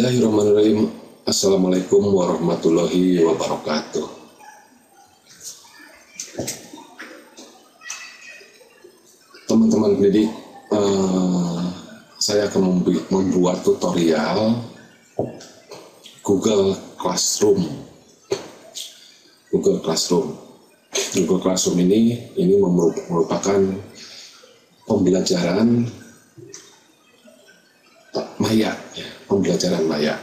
Bismillahirrahmanirrahim. Assalamualaikum warahmatullahi wabarakatuh. Teman-teman pendidik, saya akan membuat tutorial Google Classroom. Google Classroom ini merupakan pembelajaran maya, pembelajaran maya.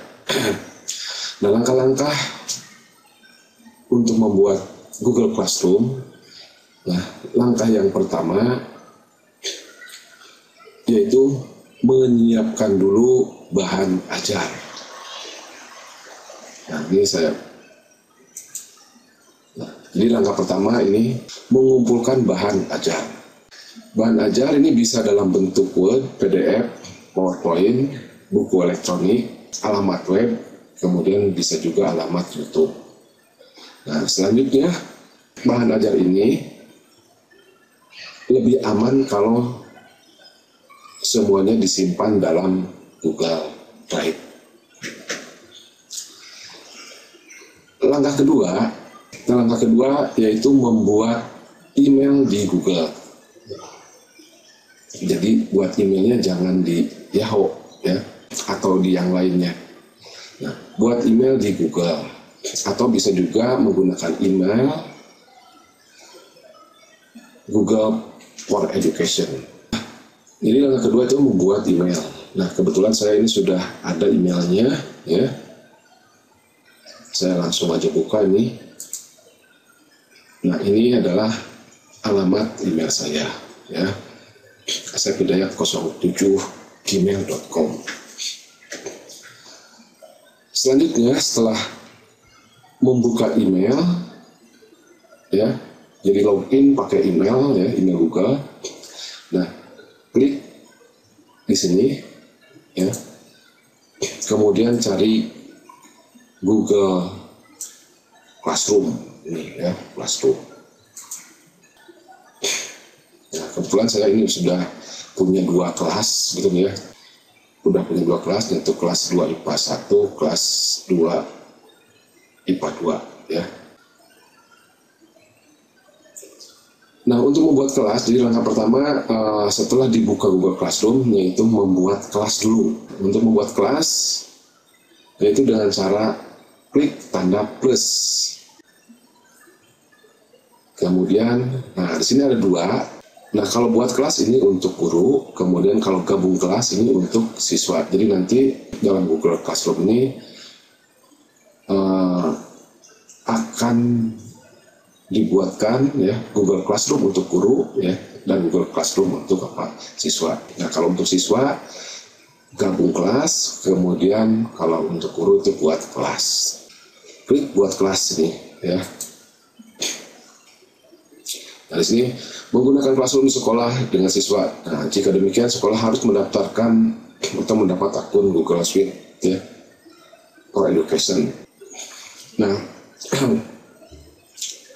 Nah, langkah-langkah untuk membuat Google Classroom, nah, langkah yang pertama yaitu menyiapkan dulu bahan ajar. Nah, ini jadi langkah pertama ini mengumpulkan bahan ajar. Bahan ajar ini bisa dalam bentuk Word, PDF, PowerPoint, buku elektronik, alamat web, kemudian bisa juga alamat YouTube. Nah, selanjutnya bahan ajar ini lebih aman kalau semuanya disimpan dalam Google Drive. Langkah kedua yaitu membuat email di Google. Jadi buat emailnya jangan di Yahoo ya, atau di yang lainnya. Nah, buat email di Google, atau bisa juga menggunakan email Google for Education. Jadi langkah kedua itu membuat email. Nah, kebetulan saya ini sudah ada emailnya ya. Saya langsung aja buka ini. Nah, ini adalah alamat email saya ya. asepidayat07@gmail.com. Selanjutnya setelah membuka email ya, jadi login pakai email ya, email Google. Nah, klik di sini ya. Kemudian cari Google Classroom ini ya, Classroom. Nah, kebetulan saya ini sudah punya 2 kelas gitu ya. Udah punya 2 kelas, yaitu kelas 2 IPA 1, kelas 2 IPA 2 ya. Nah, untuk membuat kelas, jadi langkah pertama setelah dibuka Google Classroom yaitu membuat kelas dulu. Untuk membuat kelas yaitu dengan cara klik tanda plus. Kemudian, nah di sini ada 2. Nah, kalau buat kelas ini untuk guru, kemudian kalau gabung kelas ini untuk siswa. Jadi nanti dalam Google Classroom ini akan dibuatkan ya Google Classroom untuk guru ya, dan Google Classroom untuk siswa. Nah, kalau untuk siswa gabung kelas, kemudian kalau untuk guru itu buat kelas. Klik buat kelas ini ya. Nah, di sini menggunakan Classroom di sekolah dengan siswa. Nah, jika demikian sekolah harus mendaftarkan atau mendapat akun Google Suite ya, for Education. Nah,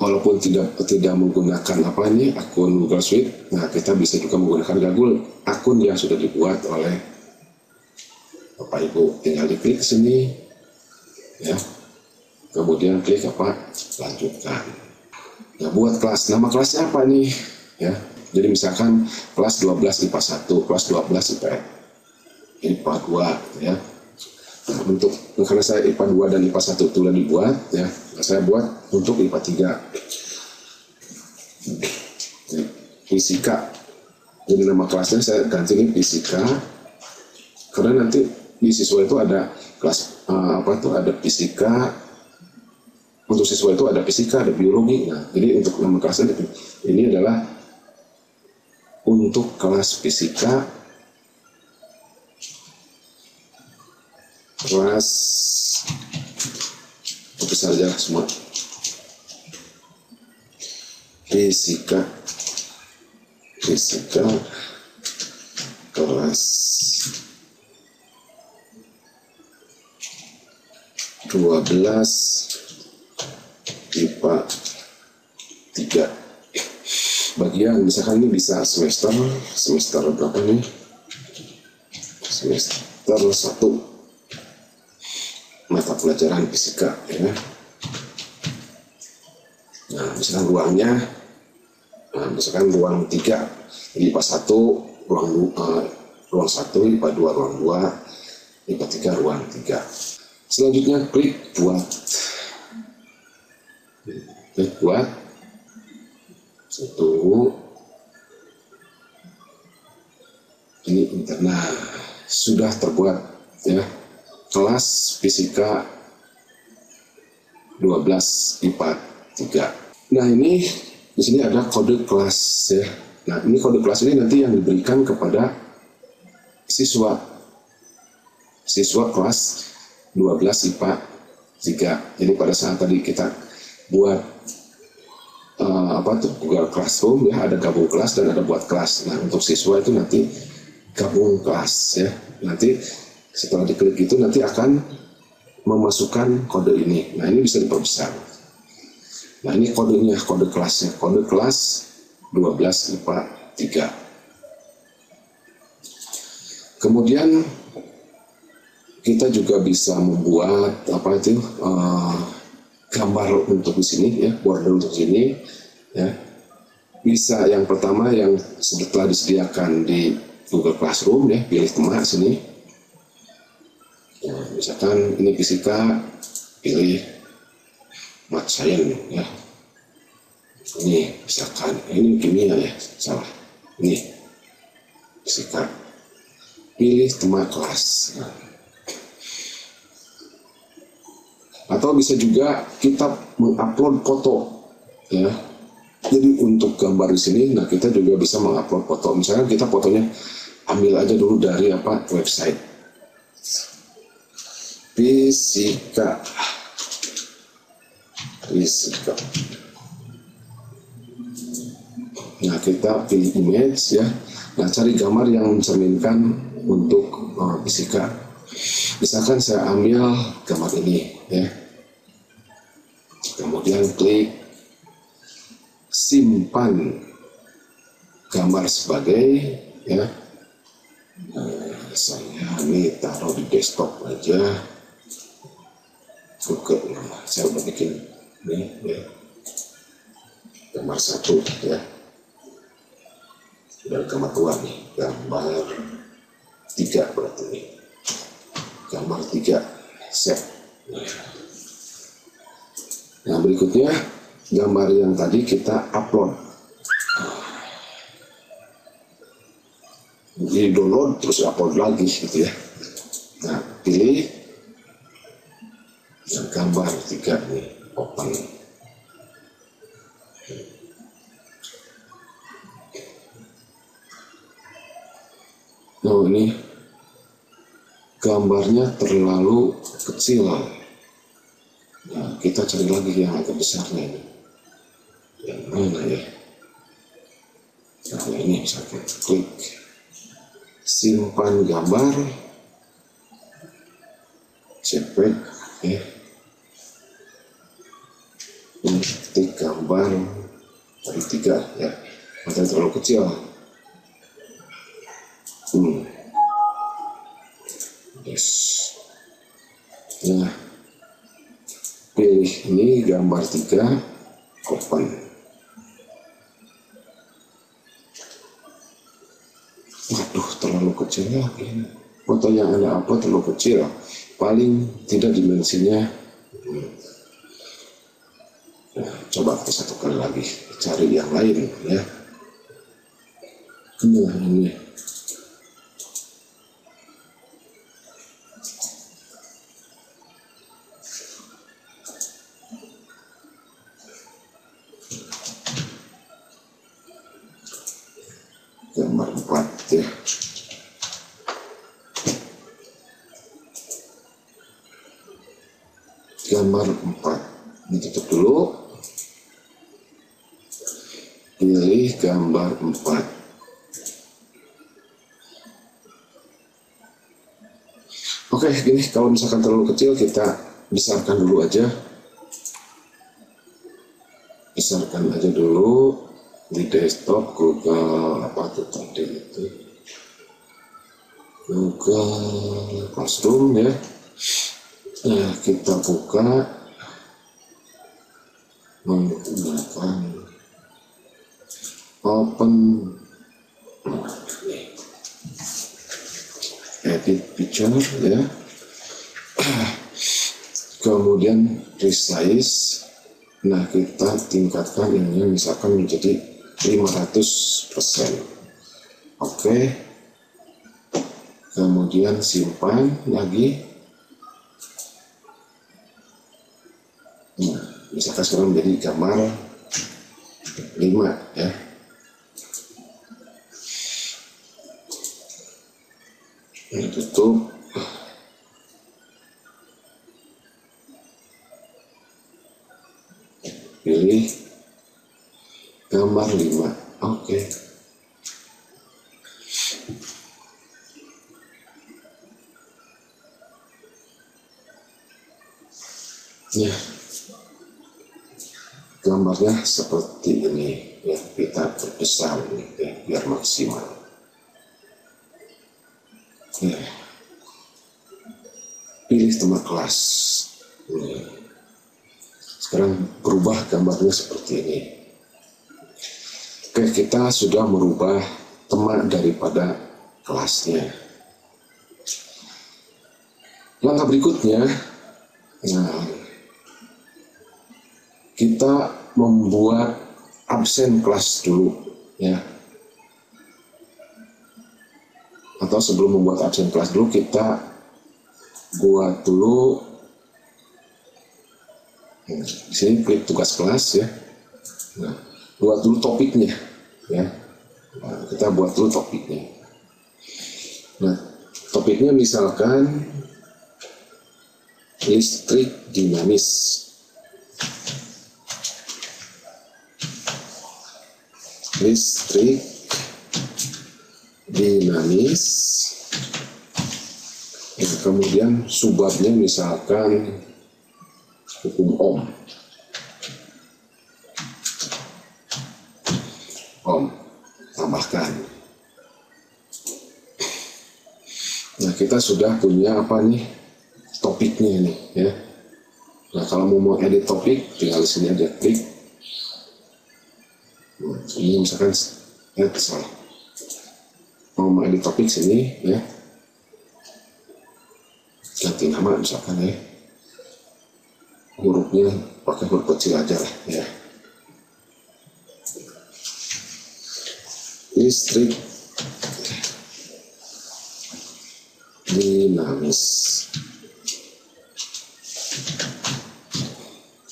walaupun tidak menggunakan akun Google Suite, nah kita bisa juga menggunakan akun yang sudah dibuat oleh Bapak Ibu. Tinggal diklik sini ya, kemudian klik lanjutkan. Nah, buat kelas, nama kelasnya apa nih ya? Jadi misalkan kelas 12 IPA 1, kelas 12 IPA 2 ya. Nah, karena saya IPA 2 dan IPA 1 itu dibuat ya, nah, saya buat untuk IPA 3 fisika. Jadi nama kelasnya saya ganti ini fisika, karena nanti di siswa itu ada kelas ada fisika. Untuk siswa itu ada fisika, ada biologi. Nah, jadi untuk nama kelasnya ini adalah untuk kelas fisika, kelas besar aja semua. Fisika kelas 12 IPA 3. Bagian misalkan ini bisa semester berapa nih? Semester 1. mata pelajaran fisika ya. Nah, misalkan ruangnya, misalkan ruang 3, jadi IPA 1 ruang 1, IPA 2 ruang 2, IPA 3 ruang 3. Selanjutnya klik buat. Klik buat. Ini internal sudah terbuat ya, kelas fisika 12 IPA 3. Nah, ini di sini ada kode kelas ya. Nah, ini kode kelas ini nanti yang diberikan kepada siswa kelas 12 IPA 3. Jadi pada saat tadi kita buat Google Classroom ya, ada gabung kelas dan ada buat kelas. Nah, untuk siswa itu nanti gabung kelas ya. Nanti setelah diklik itu nanti akan memasukkan kode ini. Nah, ini bisa diperbesar. Nah, ini kodenya, kode kelasnya, kode kelas 12 IPA 3. Kemudian kita juga bisa membuat gambar untuk di sini ya, border untuk sini ya. Bisa yang pertama yang setelah disediakan di Google Classroom ya, pilih tema sini. Ya, misalkan ini fisika, pilih Math Science ya. Ini misalkan ini kimia ya, salah. Ini fisika. Pilih tema kelas. Nah. Atau bisa juga kita mengupload foto ya. Jadi untuk gambar di sini, nah kita juga bisa mengupload foto. Misalnya kita fotonya ambil aja dulu dari website fisika. Nah, kita pilih image ya. Nah, cari gambar yang mencerminkan untuk fisika. Misalkan saya ambil gambar ini ya. Kemudian klik simpan gambar sebagai ya. Saya ini taruh di desktop aja. Google, saya udah bikin ini ya. Gambar 1 ya. Dan gambar 2 nih, gambar 3 berarti ini. Gambar 3 set. Nah, berikutnya gambar yang tadi kita upload. Jadi download terus upload lagi gitu ya. Nah, pilih yang gambar 3 nih, open. Nah, ini gambarnya terlalu kecil. Nah, kita cari lagi yang agak besarnya ini. Yang mana ya? Nah, ini misalkan klik simpan gambar JPEG ya. Ini ketik gambar dari 3 ya. Matanya terlalu kecil. Yes. Nah, pilih ini gambar 3, open. Waduh, terlalu kecil lagi. Foto yang Anda upload terlalu kecil. Paling tidak dimensinya. Nah, coba kita satu kali lagi, cari yang lain ya. Nah, ini. Gambar 4 ya. Gambar 4 ditutup dulu, pilih gambar 4. Oke, gini, kalau misalkan terlalu kecil kita besarkan dulu aja. Besarkan aja dulu di desktop Google tadi itu, Google Classroom ya. Nah, kita buka menggunakan open edit picture ya. Kemudian resize. Nah, kita tingkatkan ini misalkan menjadi 500%. Oke. Kemudian simpan lagi. Nah, misalkan sekarang menjadi gambar 5 ya. Ini tutup. Pilih gambar 5. Oke. Ya, gambarnya seperti ini ya, kita perbesar ini ya, biar maksimal ya. Pilih tema kelas ini. Sekarang berubah gambarnya seperti ini. Oke, kita sudah merubah tema daripada kelasnya. Langkah berikutnya, nah, kita membuat absen kelas dulu ya. Atau sebelum membuat absen kelas dulu, kita buat dulu. Di sini klik tugas kelas ya. Nah, buat dulu topiknya ya. Nah, kita buat dulu topiknya. Nah, topiknya misalkan listrik dinamis. Listrik dinamis. Ya, kemudian subbabnya misalkan hukum Ohm. Tambahkan. Nah, kita sudah punya apa nih? Topiknya nih ya. Nah, kalau mau edit topik, tinggal di sini aja klik. Ini misalkan salah. Mau edit topik sini ya. Ganti nama misalkan ya. Hurufnya pakai huruf kecil aja lah ya. Listrik dinamis.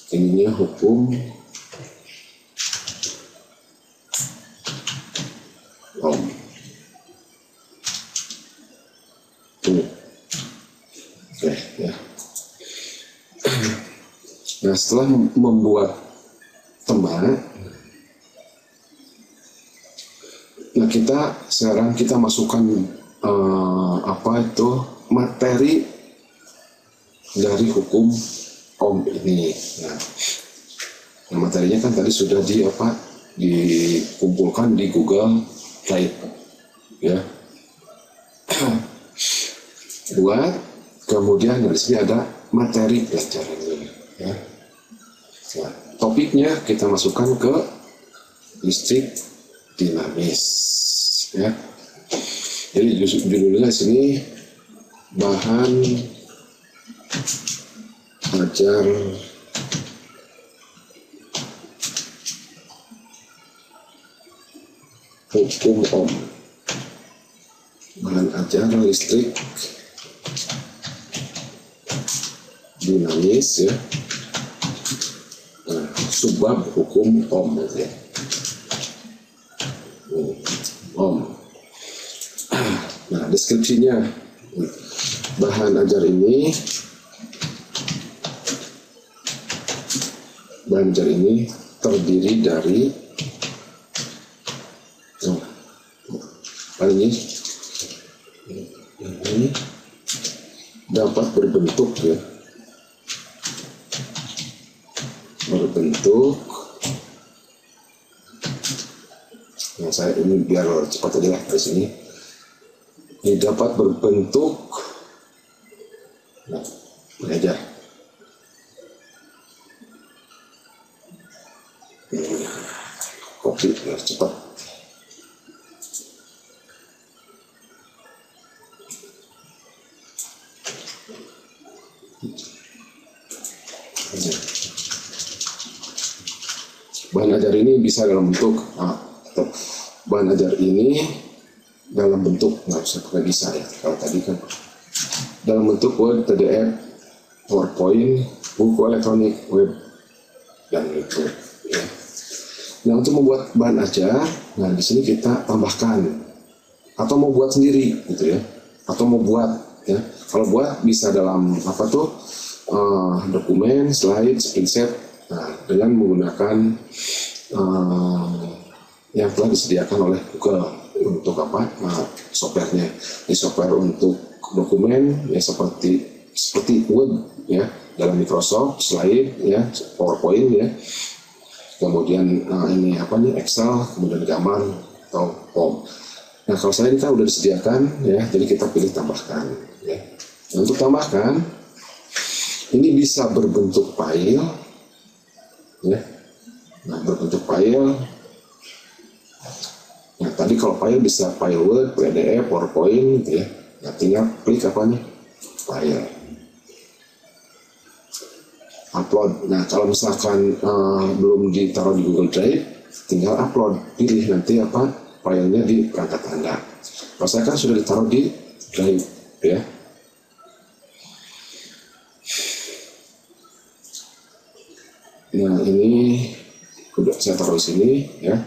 Ininya hukum Ohm. Oke ya. Nah, setelah membuat tema, nah sekarang kita masukkan apa itu materi dari hukum Ohm ini. Nah, materinya kan tadi sudah dikumpulkan di Google Drive ya. Buat kemudian di sini ada materi pelajarannya ya. Nah, topiknya kita masukkan ke listrik dinamis ya. Jadi judulnya di sini bahan ajar hukum Ohm. Bahan ajar listrik dinamis ya. Nah, subbab hukum Ohm ya. Ohm. Nah, deskripsinya, bahan ajar ini terdiri dari ini dapat berbentuk ya, nah saya ini biar cepat aja lah dari sini. Ini dapat berbentuk, nah ini aja Copy biar cepat. Bahan ajar ini bisa dalam bentuk bahan ajar ini dalam bentuk nggak usah pakai bisa ya, kalau tadi kan dalam bentuk Word, PDF, PowerPoint, buku elektronik, web, dan itu ya. Nah, untuk membuat bahan ajar, nah di sini kita tambahkan atau mau buat sendiri gitu ya, atau mau buat ya. Kalau buat bisa dalam apa tuh dokumen, slide, screenshot. Nah, dengan menggunakan yang telah disediakan oleh Google untuk apa softwarenya. Di software untuk dokumen ya seperti Word ya dalam Microsoft, slide ya, PowerPoint ya. Kemudian ini apa nih Excel, kemudian gambar atau POM. Nah, kalau saya ini kan udah disediakan ya, jadi kita pilih tambahkan ya. Nah, untuk tambahkan ini bisa berbentuk file ya. Nah, berbentuk file. Nah, tadi kalau file bisa file Word, PDF, PowerPoint gitu ya. Nah, tinggal klik apa nih? File. Upload. Nah, kalau misalkan belum ditaruh di Google Drive, tinggal upload. Pilih nanti apa filenya di perangkat Anda. Kalau saya kan sudah ditaruh di Drive ya. Nah, ini udah saya taruh di sini ya.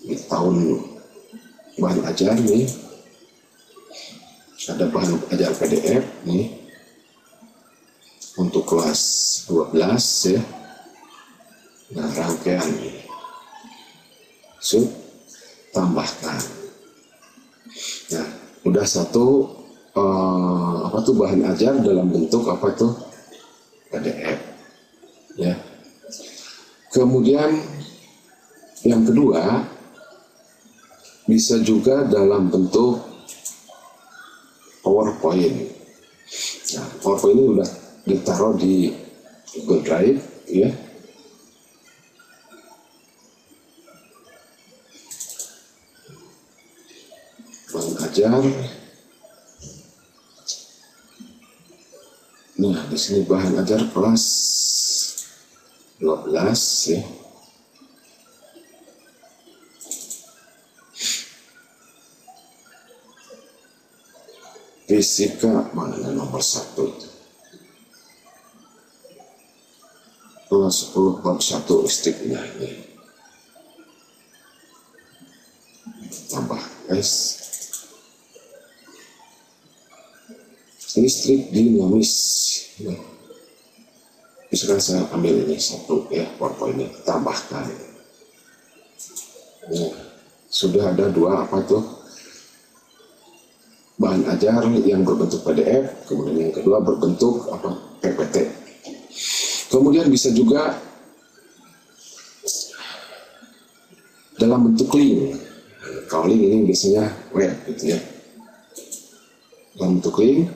Di tahun bahan ajar nih. Ada bahan ajar PDF nih. Untuk kelas 12 ya. Nah, rangkaian ini. Tambahkan. Nah, udah satu apa tuh bahan ajar dalam bentuk apa tuh PDF ya. Kemudian yang kedua bisa juga dalam bentuk PowerPoint. Nah, PowerPoint ini udah ditaruh di Google Drive ya. Bahan ajar. Nah, di sini bahan ajar kelas 12 ya. Fisika mana nomor 1 itu? Kelas 10 bab 1 listriknya ini. Tambah S. Listrik dinamis. Nah, misalkan saya ambil ini satu ya, PowerPoint-nya, tambahkan. Nah, sudah ada dua apa tuh bahan ajar yang berbentuk PDF, kemudian yang kedua berbentuk apa PPT. Kemudian bisa juga dalam bentuk link. Kalau link ini biasanya web gitu ya. Dalam bentuk link.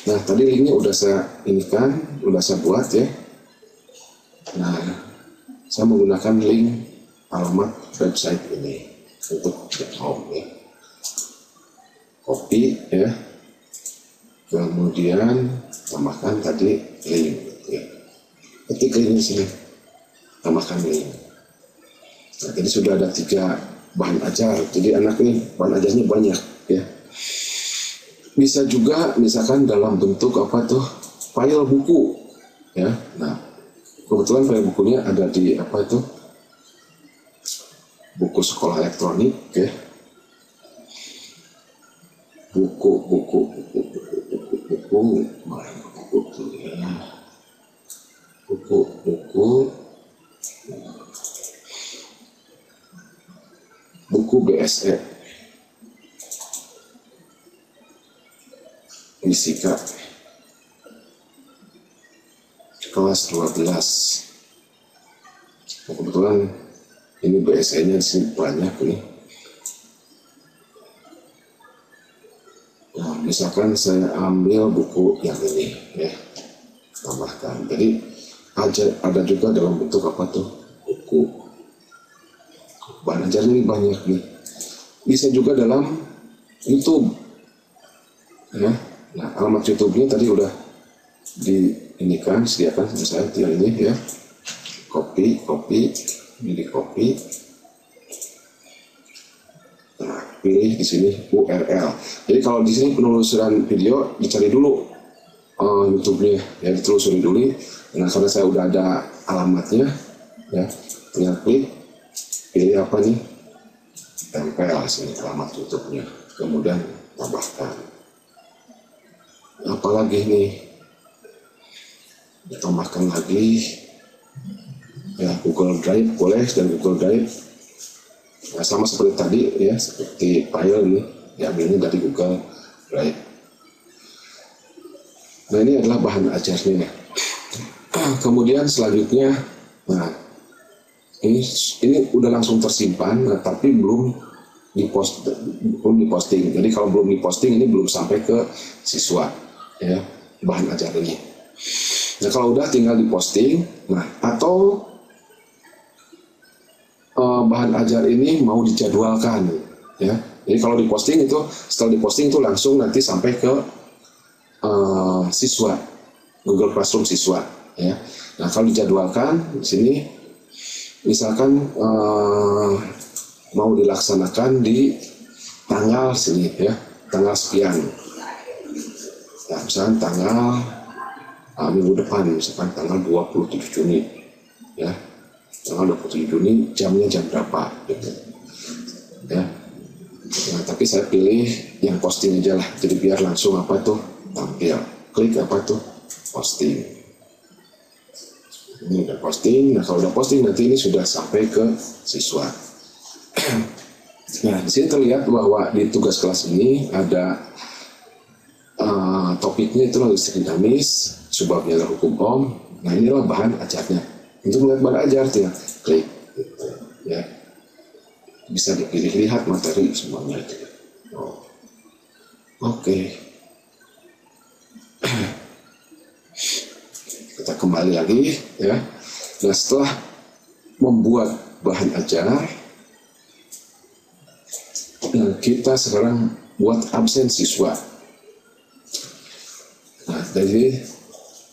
Nah, tadi linknya udah saya inikan, udah saya buat ya. Nah, saya menggunakan link alamat website ini untuk get home ya. Copy ya. Kemudian tambahkan tadi link ya. Ketik linknya sini. Tambahkan link. Nah, jadi sudah ada 3 bahan ajar. Jadi anak ini bahan ajarnya banyak ya. Bisa juga misalkan dalam bentuk apa tuh file buku ya. Nah, kebetulan file bukunya ada di apa itu buku sekolah elektronik ya. Buku BSE fisika kelas 12. Kebetulan ini BSE-nya sih banyak nih. Nah, misalkan saya ambil buku yang ini ya, tambahkan. Jadi ada juga dalam bentuk apa tuh buku bahan ajar ini banyak nih. Bisa juga dalam YouTube. Ya. Nah, alamat YouTube-nya tadi udah disediakan sama saya yang ini ya. Copy, ini di copy. Nah, pilih di sini URL. Jadi kalau di sini penelusuran video dicari dulu YouTube-nya, ya ditelusuri dulu. Nah, karena saya udah ada alamatnya, ya tinggal klik, pilih apa nih, tempel sini alamat YouTube-nya, kemudian tambahkan. Apalagi nih, ditambahkan lagi, ya Google Drive boleh, dan Google Drive. Nah, sama seperti tadi ya, seperti file ini diambilnya dari Google Drive. Nah, ini adalah bahan ajarnya. Kemudian selanjutnya, nah ini udah langsung tersimpan, nah, tapi belum diposting. Jadi kalau belum diposting ini belum sampai ke siswa, ya bahan ajar ini. Nah, kalau udah tinggal diposting, nah atau bahan ajar ini mau dijadwalkan, ya. Jadi kalau diposting itu, setelah diposting itu langsung nanti sampai ke siswa, Google Classroom siswa, ya. Nah, kalau dijadwalkan di sini, misalkan mau dilaksanakan di tanggal sini, ya, tanggal sekian. Nah, misalkan tanggal minggu depan, misalkan tanggal 27 Juni, ya, tanggal 27 Juni, jamnya jam berapa, gitu, ya. Nah, tapi saya pilih yang posting aja lah, jadi biar langsung apa tuh tampil. Klik apa tuh, posting. Ini udah posting. Nah, kalau udah posting nanti ini sudah sampai ke siswa. Nah, di sini terlihat bahwa di tugas kelas ini ada topiknya itu listrik dinamis, sebabnya adalah hukum Ohm. Nah, inilah bahan ajarnya. Untuk melihat bahan ajar tinggal klik, gitu, ya. Bisa dipilih, lihat materi semuanya itu. Oke. Kita kembali lagi, ya. Nah, setelah membuat bahan ajar, kita sekarang buat absen siswa. Nah, dari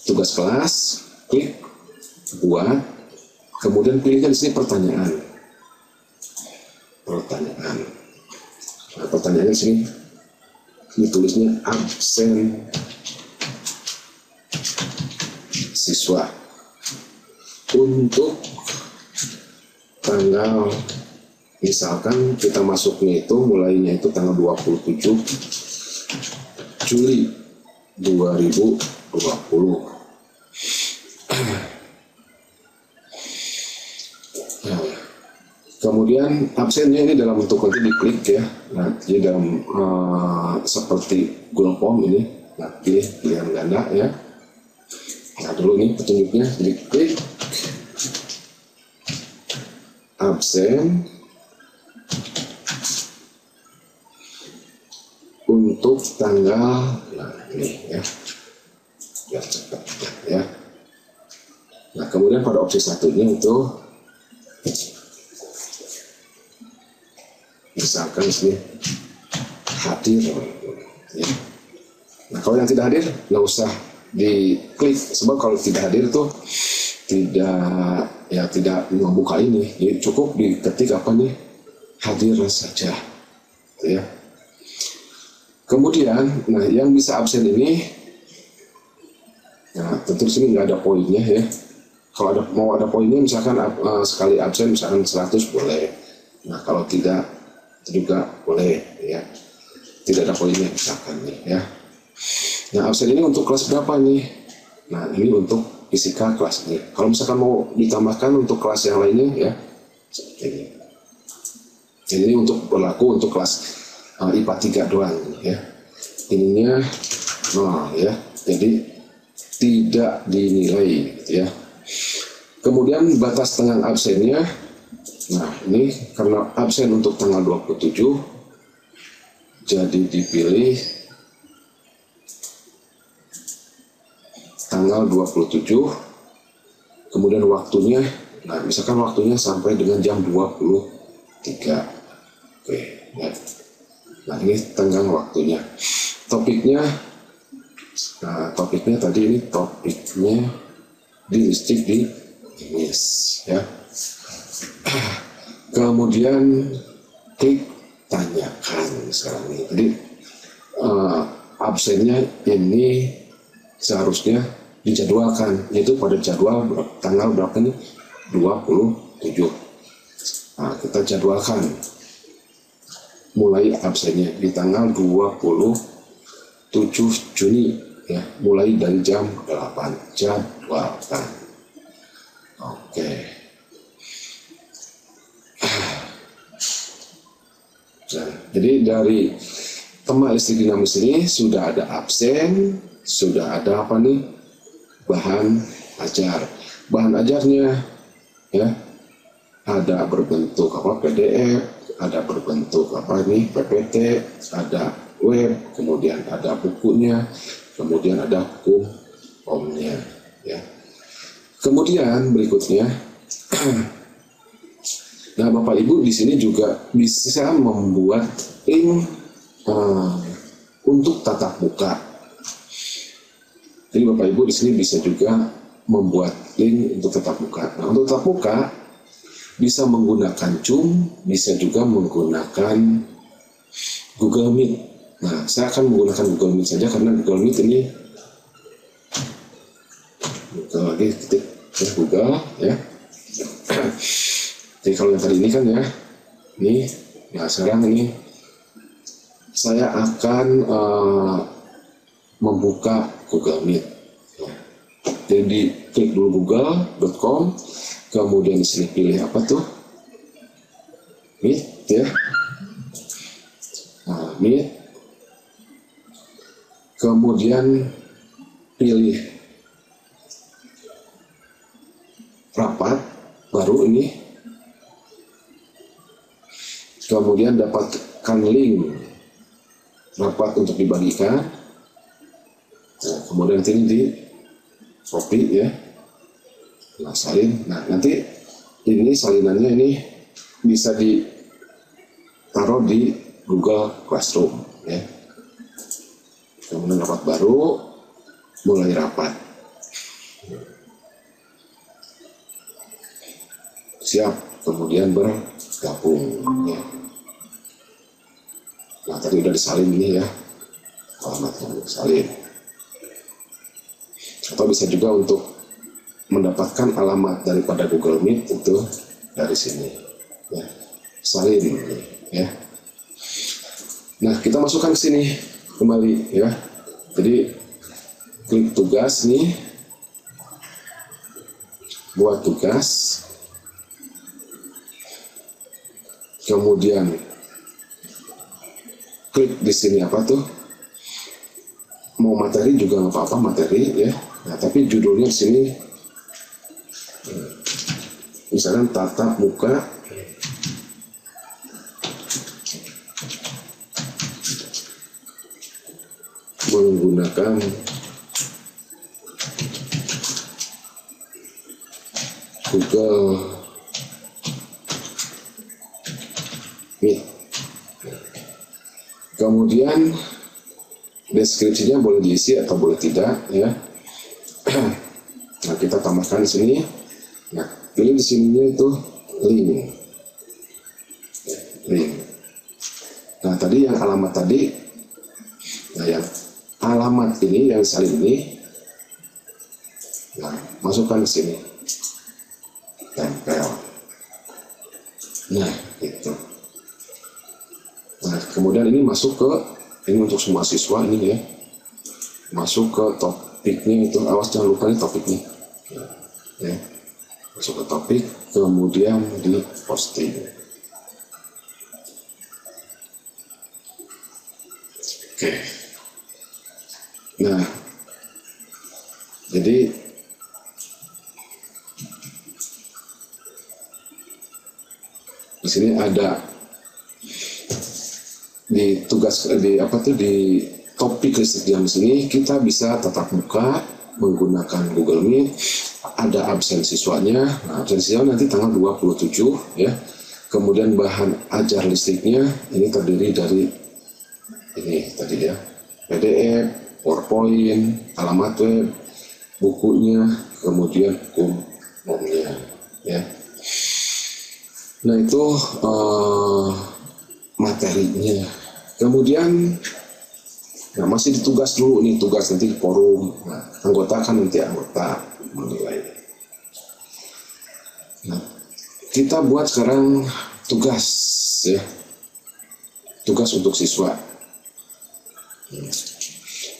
tugas kelas, klik buat, kemudian pilihkan di sini pertanyaan. Nah, pertanyaannya di sini ditulisnya absen siswa untuk tanggal, misalkan kita masuknya itu mulainya itu tanggal 27 Juli 2020. Nah, kemudian absennya ini dalam bentuk nanti diklik, ya. Nah, jadi dalam seperti Google Form ini, nah pilih pilihan ganda, ya. Nah, dulu nih petunjuknya, jadi klik absen untuk tanggal, nah ini ya, biar cepat ya. Nah, kemudian pada opsi satunya itu misalkan sini hadir, ya. Nah, kalau yang tidak hadir nggak usah diklik, sebab kalau tidak hadir tuh tidak membuka ini. Jadi cukup diketik apa nih, hadir saja, ya. Kemudian, nah yang bisa absen ini, nah tentu sini nggak ada poinnya, ya. Kalau mau ada poinnya, misalkan sekali absen misalkan 100 boleh. Nah, kalau tidak juga boleh, ya. Tidak ada poinnya misalkan nih, ya. Nah, absen ini untuk kelas berapa nih? Nah, ini untuk fisika kelas ini. Kalau misalkan mau ditambahkan untuk kelas yang lainnya, ya seperti ini. Jadi ini untuk berlaku untuk kelas IPA 3 doang, ya. Ininya 0, ya. Jadi tidak dinilai, gitu, ya. Kemudian batas tengah absennya, nah ini karena absen untuk tanggal 27, jadi dipilih tanggal 27, kemudian waktunya, nah misalkan waktunya sampai dengan jam 23 Oke, ya. Nah ini tenggang waktunya. Topiknya tadi ini topiknya di listrik di Inggris, ya. Kemudian klik tanyakan sekarang ini. Jadi absennya ini seharusnya dijadwalkan, yaitu pada jadwal tanggal berapa nih? 27. Nah, kita jadwalkan mulai absennya di tanggal 27 Juni, ya, mulai dari jam 8, jadwalkan. Oke. Nah, jadi dari tema listrik dinamis ini sudah ada absen, sudah ada apa nih? Bahan ajar. Bahan ajarnya, ya, ada berbentuk apa? PDF, ada berbentuk apa ini? PPT, ada web, kemudian ada bukunya, kemudian ada hukum omnya, ya. Kemudian berikutnya, nah Bapak Ibu di sini juga bisa membuat link untuk tatap muka. Jadi Bapak Ibu di sini bisa juga membuat link untuk tatap muka. Nah untuk tatap muka bisa menggunakan Zoom, bisa juga menggunakan Google Meet. Nah saya akan menggunakan Google Meet saja karena Google Meet ini lagi ketik Google, ya. Jadi kalau yang tadi ini kan, ya, ini, nah sekarang ini saya akan membuka Google Meet. Jadi klik dulu google.com, kemudian di sini pilih apa tuh? Meet, ya. Nah, Meet. Kemudian pilih rapat baru ini. Kemudian dapatkan link rapat untuk dibagikan. Nah, kemudian ini di copy, ya. Nah, salin. Nah, nanti ini salinannya ini bisa ditaruh di Google Classroom, ya. Kemudian rapat baru, mulai rapat. Siap, kemudian bergabung, ya. Nah, tadi udah disalin ini, ya, alamatnya disalin. Atau bisa juga untuk mendapatkan alamat daripada Google Meet itu dari sini, ya, salin ini, ya. Nah kita masukkan ke sini kembali, ya. Jadi klik tugas nih, buat tugas, kemudian klik di sini apa tuh, mau materi juga nggak apa-apa, materi, ya. Nah tapi judulnya di sini misalkan tatap muka menggunakan Google Meet. Kemudian deskripsinya boleh diisi atau boleh tidak, ya. Nah kita tambahkan di sini. Nah pilih di sininya itu link, ya, link. Nah tadi yang alamat tadi, nah yang alamat ini yang salin ini, nah masukkan ke sini, tempel. Nah itu. Nah kemudian ini masuk ke, ini untuk semua siswa ini, ya, masuk ke topiknya itu. Awas jangan lupa nih topiknya, ya. Masuk ke topik, kemudian di posting. Oke. Nah jadi di sini ada di tugas, di apa tuh, di topik listrik dinamis ini kita bisa tatap muka menggunakan Google Meet. Ada absen siswanya. Nah absen siswa nanti tanggal 27, ya. Kemudian bahan ajar listriknya ini terdiri dari ini tadi ya, PDF, PowerPoint, alamat web, bukunya, kemudian umumnya ya. Nah itu materinya. Kemudian nah masih ditugas dulu nih, tugas nanti di forum. Nah, anggota kan nanti anggota menilai. Nah, kita buat sekarang tugas ya, tugas untuk siswa.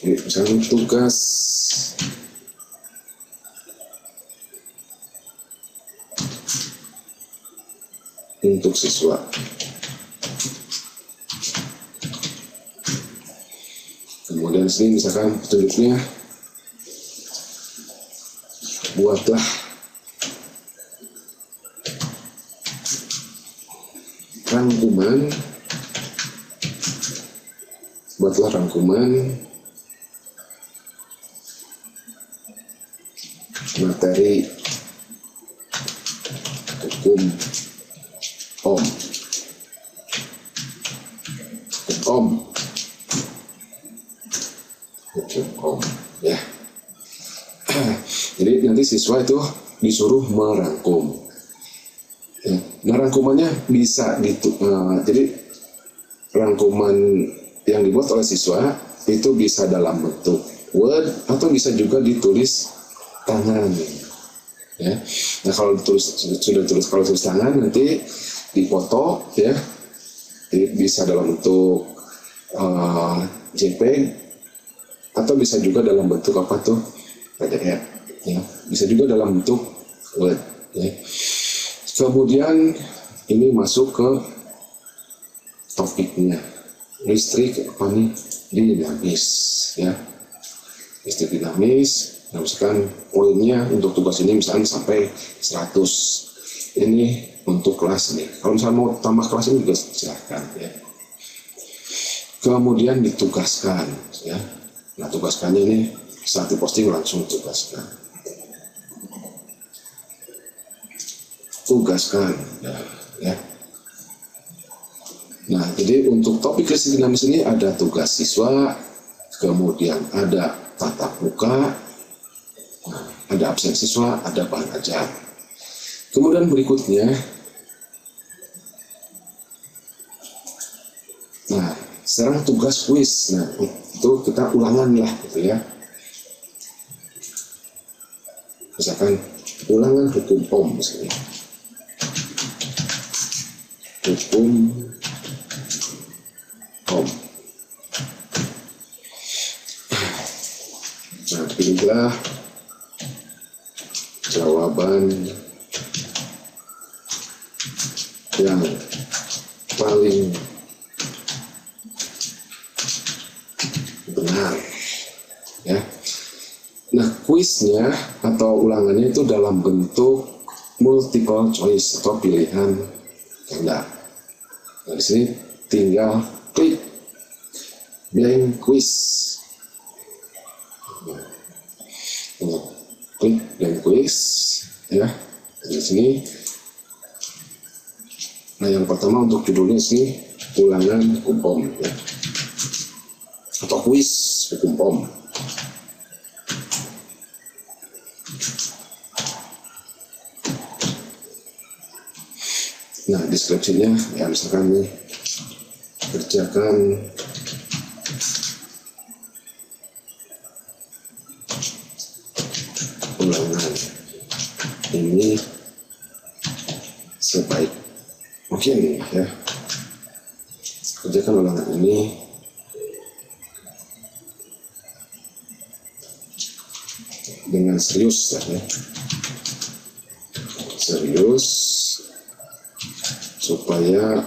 Jadi misalnya tugas untuk siswa. Kemudian sini misalkan petunjuknya, buatlah rangkuman materi hukum hukum ya. Jadi nanti siswa itu disuruh merangkum. Ya. Nah rangkumannya bisa jadi rangkuman yang dibuat oleh siswa itu bisa dalam bentuk Word atau bisa juga ditulis tangan. Ya. Nah kalau tulis tangan nanti dipoto ya, jadi bisa dalam bentuk JPEG atau bisa juga dalam bentuk apa tuh PDF ya, bisa juga dalam bentuk Word ya. Kemudian ini masuk ke topiknya, listrik apa nih, dinamis ya, listrik dinamis. Nah, misalkan poinnya untuk tugas ini misalkan sampai 100, ini untuk kelas nih. Kalau misalnya mau tambah kelas ini juga silahkan ya. Kemudian ditugaskan ya. Nah tugaskannya ini saat diposting langsung tugaskan ya. Nah jadi untuk topik listrik dinamis ini ada tugas siswa, kemudian ada tatap muka, ada absen siswa, ada bahan ajar. Kemudian berikutnya, nah sekarang tugas kuis. Nah itu kita ulangan lah gitu ya. Misalkan ulangan hukum POM misalnya. Hukum POM. Nah pilihlah jawaban yang paling benar ya. Nah kuisnya atau ulangannya itu dalam bentuk multiple choice atau pilihan ganda. Nah di sini tinggal klik blank quiz. Klik blank quiz ya di sini. Nah yang pertama untuk judulnya sih ulangan hukum POM ya, atau kuis hukum POM. Nah deskripsinya ya misalkan nih, kerjakan ulangan ini sebaik mungkin ya, kerjakan ulangan ini dengan serius ya, serius supaya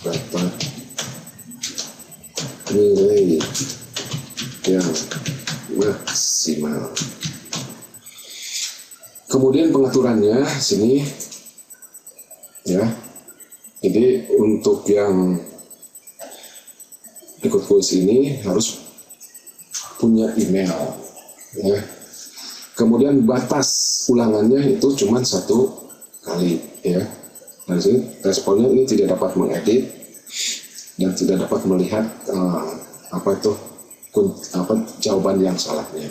dapat nilai yang maksimal. Kemudian pengaturannya sini ya, jadi untuk yang ikut kuis ini harus punya email ya. Kemudian batas ulangannya itu cuma 1 kali ya. Nah di sini responnya ini tidak dapat mengedit dan tidak dapat melihat jawaban yang salahnya.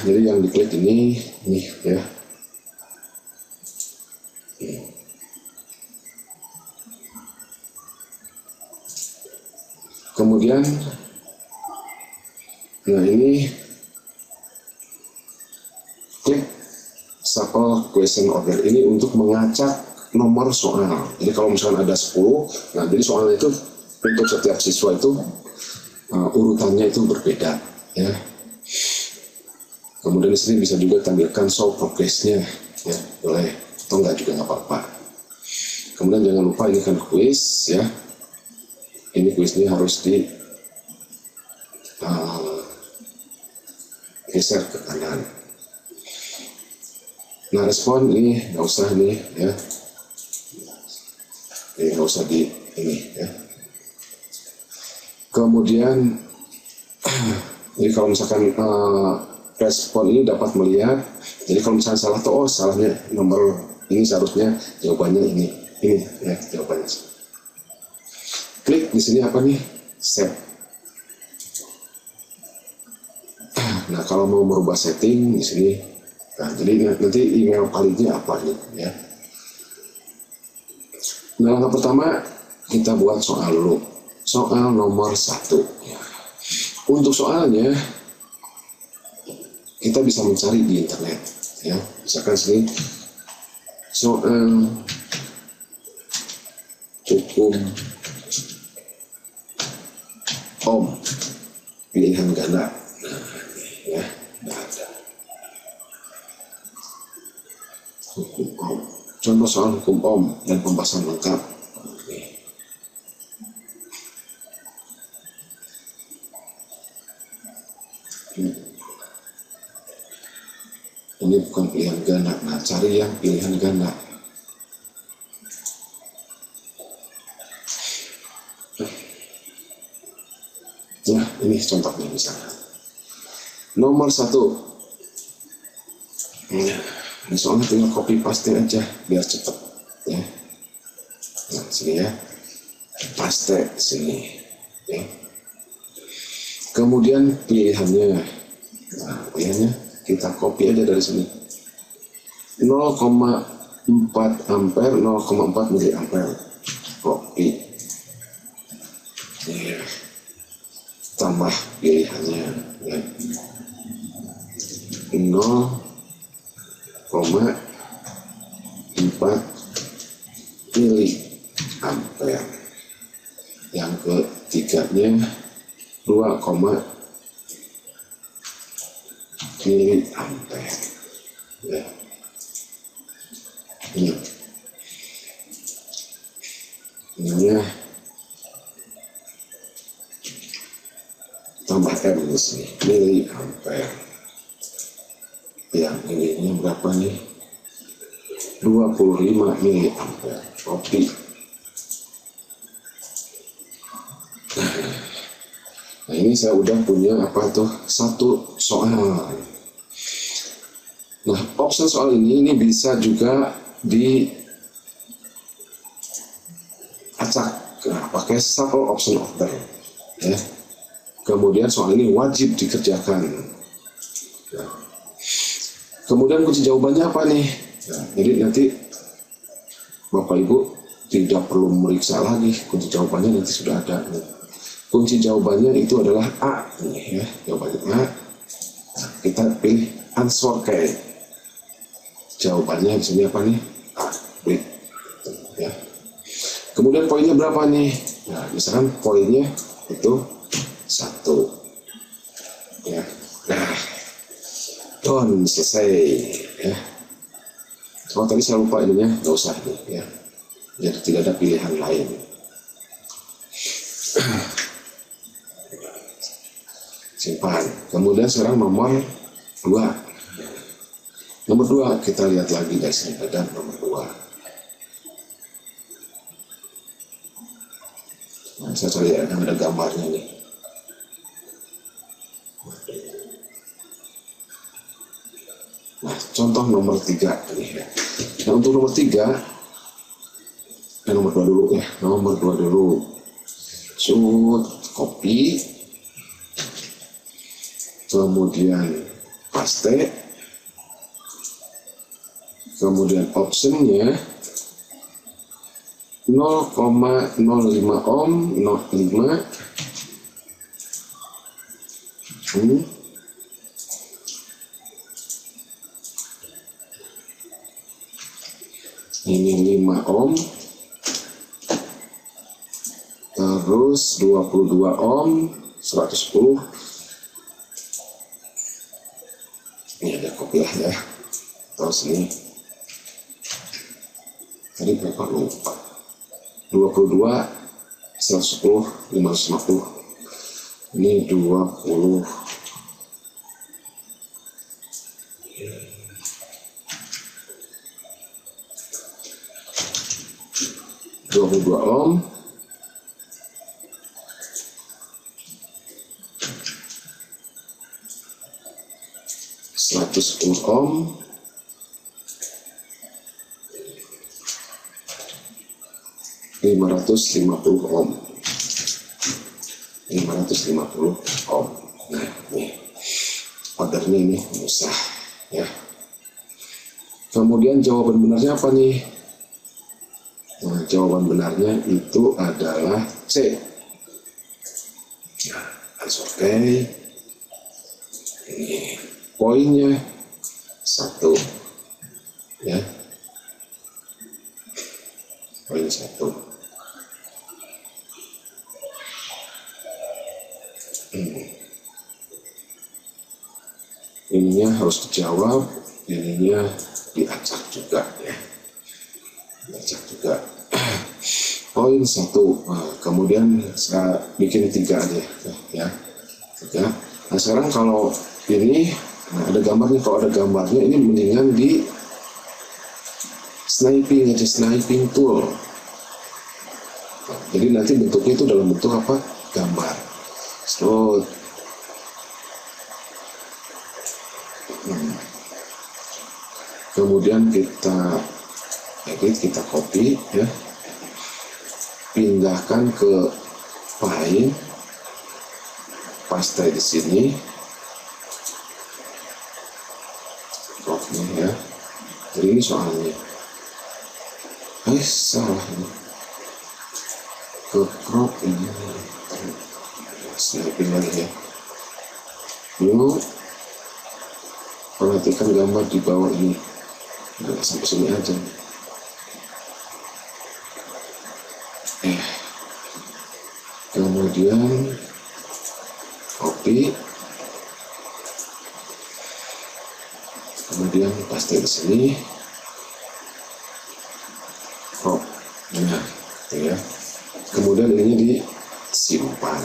Jadi yang diklik ini nih ya. Kemudian nah ini klik shuffle question order ini untuk mengacak nomor soal. Jadi kalau misalkan ada 10, nah jadi soalnya itu untuk setiap siswa itu urutannya itu berbeda ya. Kemudian di sini bisa juga tampilkan show progress-nya ya, boleh atau enggak juga nggak apa-apa. Kemudian jangan lupa ini kan quiz ya. Ini kuisnya harus di geser ke kanan. Nah respon ini nggak usah nih ya, ini nggak usah di ini ya. Kemudian jadi kalau misalkan respon ini dapat melihat, jadi kalau misalkan salah tuh salahnya nomor ini, seharusnya jawabannya ini ya jawabannya. Klik di sini apa nih? Save. Nah, kalau mau merubah setting di sini, nah jadi nanti email palingnya apa nih ya? Nah, langkah pertama kita buat soal dulu. Soal nomor 1. Ya. Untuk soalnya kita bisa mencari di internet ya. Misalkan sini soal hukum Om pilihan ganda. Nah, ya, ada hukum Om. Contoh soal hukum Om dan pembahasan lengkap. Ini bukan pilihan ganda. Nah, cari yang pilihan ganda. Nah, ini contohnya misalnya. Nomor 1. Nah, ini soalnya tinggal copy paste aja biar cepet ya. Nah, sini ya. Paste sini ya. Kemudian pilihannya. Nah, pilihannya kita copy aja dari sini. 0,4 ampere, 0,4 miliampere. Copy. Ya. Tambah pilihannya ya. 0,4 miliampere. Yang ketiganya 2, miliampere ya. Ini tambah M di sini, miliampere. Yang ininya berapa nih? 25 miliampere. Copy. Nah, ini saya udah punya apa tuh? Satu soal. Nah, option soal ini bisa juga diacak pakai shuffle option order ya. Kemudian soal ini wajib dikerjakan. Nah, kemudian kunci jawabannya apa nih? Nah, jadi nanti Bapak Ibu tidak perlu meriksa lagi, kunci jawabannya nanti sudah ada. Kunci jawabannya itu adalah A nih ya, jawabannya A. Nah, kita pilih answer key. Jawabannya di sini apa nih? A, B. Ya. Kemudian poinnya berapa nih? Nah, misalkan poinnya itu 1. Ya. Nah, selesai ya. Oh, tadi saya lupa ininya, nggak usah nih ya. Jadi tidak ada pilihan lain. Simpan. Kemudian sekarang nomor 2. Nomor 2 kita lihat lagi dari sini, ada nomor 2. Nah, saya cari yang ada gambarnya nih. Nah, Nah, contoh nomor 3 ini ya. Nah, untuk nomor 3, nomor 2 dulu ya. Nomor 2 dulu. Copy. Kemudian paste. Kemudian optionnya 0,05 ohm, 0,5. Ini 5 ohm, terus 22 ohm, 110. Ini ada kopi lah ya. Terus ini tadi berapa lupa, 22, 110, 550. Ini 20. 22 ohm, 110 ohm, 550 ohm. 550 ohm. Nah, ini ordernya ini susah ya. Kemudian jawaban benarnya apa nih? Nah, jawaban benarnya itu adalah C. Nah, harus oke. Ini poinnya 1 ya. Poin 1. Ininya harus dijawab, ininya diacak juga ya. Diacak juga. Poin 1. Nah, kemudian saya bikin 3 aja ya. 3. Nah, sekarang kalau ini ada gambarnya, kalau ada gambarnya ini mendingan di sniping aja, sniping tool. Jadi nanti bentuknya itu dalam bentuk apa? Gambar. Kemudian kita edit, kita copy ya, pindahkan ke file, paste di sini, copy ya. Jadi ini soalnya, salah ini, ke crop ini, sniping lagi ya. Yuk, perhatikan gambar di bawah ini. Nah, sampai sini aja. Kemudian copy, kemudian paste di sini. Nah, ya. Kemudian ini disimpan.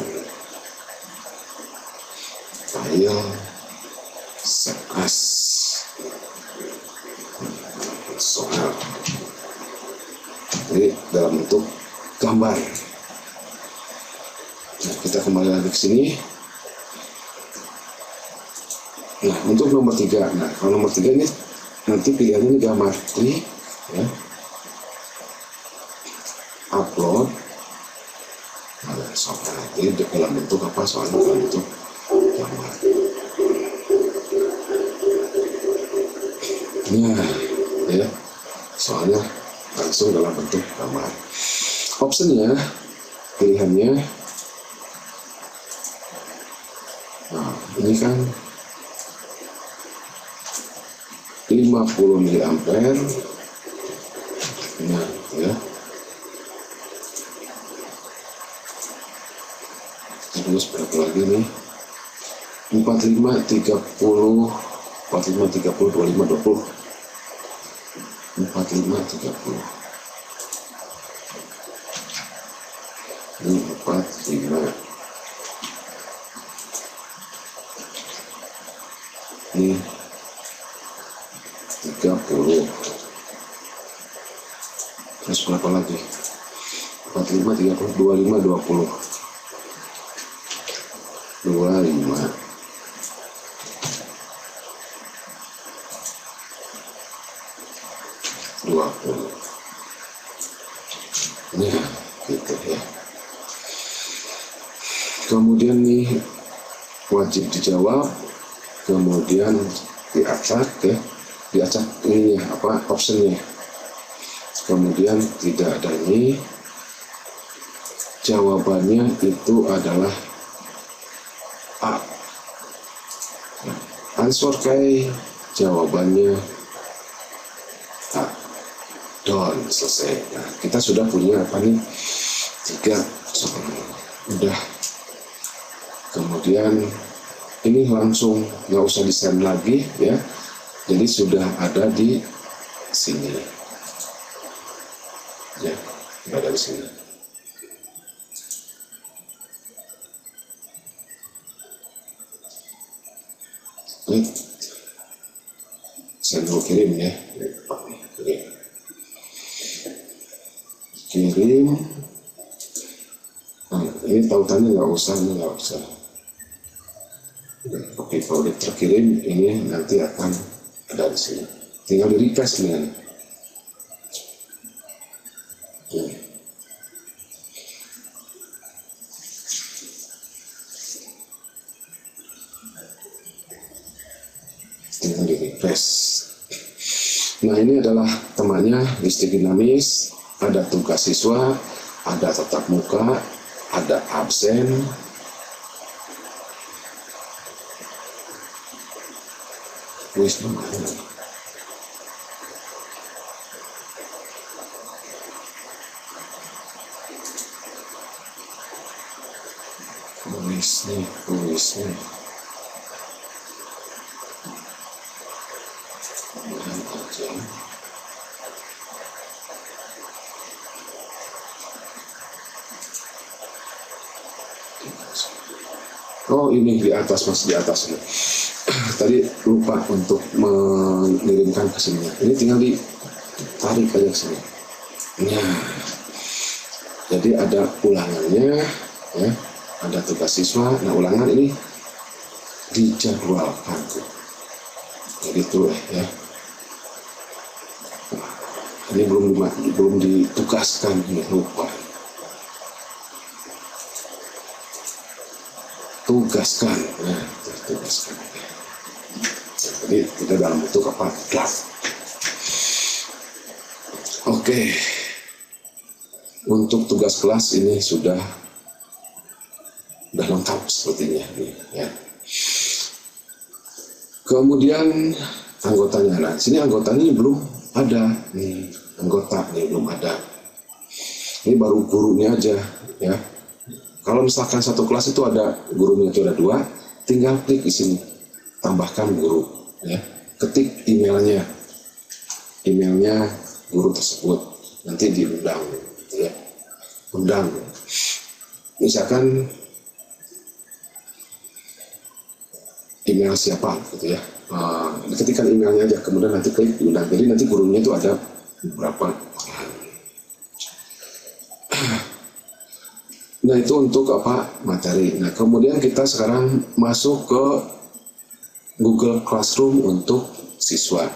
File, save as. Soal. Jadi dalam bentuk gambar. Nah, kita kembali lagi ke sini. Nah, untuk nomor 3. Nah, kalau nomor 3 ini nanti pilihannya ini gambar. Klik ya. Upload. Nah, soal. Ini dalam bentuk apa? Soalnya dalam bentuk gambar. Nah, ya, soalnya langsung dalam bentuk gambar. Optionnya, pilihannya, nah ini kan 50 mA. Nah ya, terus berapa lagi nih? 45, 30, 45, 30, 25, 20. 45, 30. Ini 45. Ini 30. Terus berapa lagi? 45, 30, 25, 20. 25. 20. Nah, gitu ya. Kemudian nih wajib dijawab, kemudian diacak ya, diacak ini apa optionnya. Kemudian tidak ada ini, jawabannya itu adalah A. Nah, answer kay jawabannya A. Don, selesai. Nah, kita sudah punya apa nih? 3 soal. Udah. Kemudian ini langsung nggak usah di-send lagi ya. Jadi sudah ada di sini. Ya, ada di sini. Klik. Saya dulu kirim ya. Kirim. Nah, ini tautannya nggak usah, Oke, kalau udah terkirim ini nanti akan ada di sini. Tinggal di request nih. Tinggal di request. Nah, ini adalah temannya listrik dinamis. Ada tugas siswa, ada tatap muka, ada absen. Wis mana? Kuisnya. Oh, ini di atas, Mas, di atas. Tadi lupa untuk mengirimkan ke sini. Ini tinggal ditarik aja ke sini. Nah, jadi ada ulangannya, ya, ada tugas siswa. Nah, ulangan ini dijadwalkan. Jadi itu ya. Ini belum ditugaskan, ini lupa. Tugaskan, nah, tugaskan. Jadi kita dalam bentuk apa? Draft. Oke. Untuk tugas kelas ini sudah lengkap sepertinya, ya. Kemudian anggotanya, nah sini anggotanya belum ada, nih anggota nih belum ada. Ini baru gurunya aja, ya. Kalau misalkan satu kelas itu ada gurunya itu ada 2, tinggal klik di sini, tambahkan guru. Ya, ketik emailnya guru tersebut, nanti diundang, ya, undang. Misalkan email siapa, gitu ya, ketikkan emailnya aja, kemudian nanti klik diundang. Jadi nanti gurunya itu ada beberapa orang. Nah, itu untuk apa? Materi. Nah, kemudian kita sekarang masuk ke Google Classroom untuk siswa.